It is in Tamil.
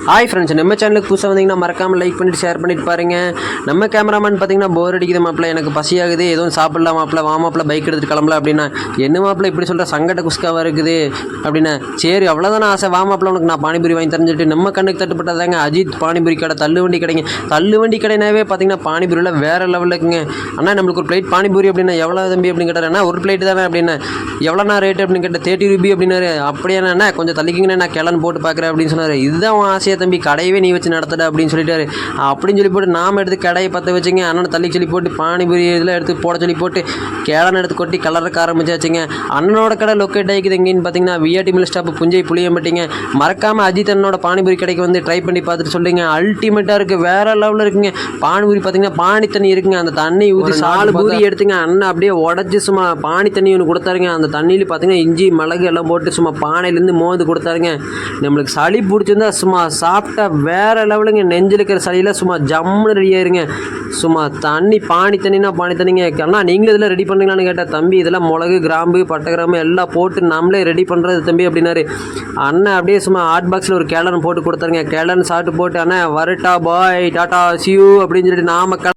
ஹாய் ஃப்ரெண்ட்ஸ், நம்ம சேனலுக்கு புதுசாக வந்தீங்கன்னா மறக்காமல் லைக் பண்ணிட்டு ஷேர் பண்ணிட்டு பாருங்கள். நம்ம கேமராமேன் பார்த்தீங்கன்னா போர் அடிக்குது மாப்பிள்ள, எனக்கு பசியாகுது, எதுவும் சாப்பிடலாம் மாப்பிள்ள, வா மாப்பிள்ள பைக் எடுத்துகிட்டு கிளம்பலாம் அப்படின்னா, என்ன மாப்பிள்ள இப்படி சொல்கிற, சங்கட குஸ்காவாக இருக்குது அப்படின்னா, சரி அவ்வளோதானே ஆசை, வா மாப்பிள்ள உனக்கு நான் பானிபூரி வாங்கி தரஞ்சிட்டு நம்ம கண்ணுக்கு தட்டுப்பட்டதாங்க அஜித் பானிபூரி கடை, தள்ளுவண்டி கடைங்க. தள்ளுவண்டி கடைனாவே பார்த்தீங்கன்னா பானிபூரியில் வேறு லெவலில் இருக்குங்க. அண்ணா நம்மளுக்கு ஒரு பிளேட் பானிபூரி அப்படின்னா எவ்வளோ தம்பி அப்படின்னு கேட்டார். அண்ணா ஒரு பிளேட்டு தானே அப்படின்னா, எவ்வளோண்ணா ரேட்டு அப்படின்னு கேட்டால் 30 ரூபி அப்படின்னாரு. அப்படியாண்ணா கொஞ்சம் தள்ளிக்கிங்கண்ணே, நான் கிளம்பு போட்டு பார்க்குறேன் அப்படின்னு சொன்னார். இதுதான் ஆசையாக தம்பி, கடையவே நீ வச்சு நடத்தட அப்படின்னு சொல்லிட்டாரு. அப்படின்னு சொல்லி போட்டு நாம் எடுத்து கடையை பற்ற வச்சுங்க. அண்ணனை தள்ளி சொல்லி போட்டு பானிபூரி இதில் எடுத்து போட சொல்லி போட்டு கேளனை எடுத்து கொட்டி கலர்க்க ஆரம்பிச்சாச்சுங்க. அண்ணனோட கடை லொக்கேட் ஆகிக்குது எங்கேன்னு பார்த்தீங்கன்னா விஆர்டி மில் ஸ்டாப் புஞ்சை புளியம்பட்டிங்க. மறக்காமல் அஜித் அண்ணனோட பானிபூரி கடைக்கு வந்து ட்ரை பண்ணி பார்த்துட்டு சொல்லுங்க. அல்டிமேட்டாக இருக்குது, வேறு லெவலில் இருக்குங்க. பானிபூரி பார்த்தீங்கன்னா பானி தண்ணி இருக்குங்க, அந்த தண்ணி ஊற்றி 4 பூரி எடுத்துங்க. அண்ணன் அப்படியே உடச்சி சும்மா பானி தண்ணி ஒன்று கொடுத்தாருங்க. அந்த தண்ணியில் பார்த்தீங்கன்னா இஞ்சி மிளகு எல்லாம் போட்டு சும்மா பானையிலேருந்து மோந்து கொடுத்தாருங்க. நம்மளுக்கு சளி பிடிச்சிருந்தா சும்மா சாப்பிட்டா வேறு லெவலுங்க. நெஞ்சில் இருக்கிற சளியில் சும்மா ஜம்முன்னு ரெடி ஆயிருங்க. சும்மா தண்ணி பானி தண்ணினா பானி தண்ணிங்க. அண்ணா நீங்களும் இதெல்லாம் ரெடி பண்ணுறீங்களான்னு கேட்டால், தம்பி இதெல்லாம் மிளகு கிராம்பு பட்டை கிராம்பு எல்லாம் போட்டு நம்மளே ரெடி பண்ணுறது தம்பி அப்படின்னாரு. அண்ணன் அப்படியே சும்மா ஹாட் பாக்ஸில் ஒரு கேலன் போட்டு கொடுத்தாருங்க. கேலன் சாப்பிட்டு போட்டு, அண்ணா வரட்டா பாய் டாட்டா சியூ அப்படின்னு சொல்லிட்டு நாம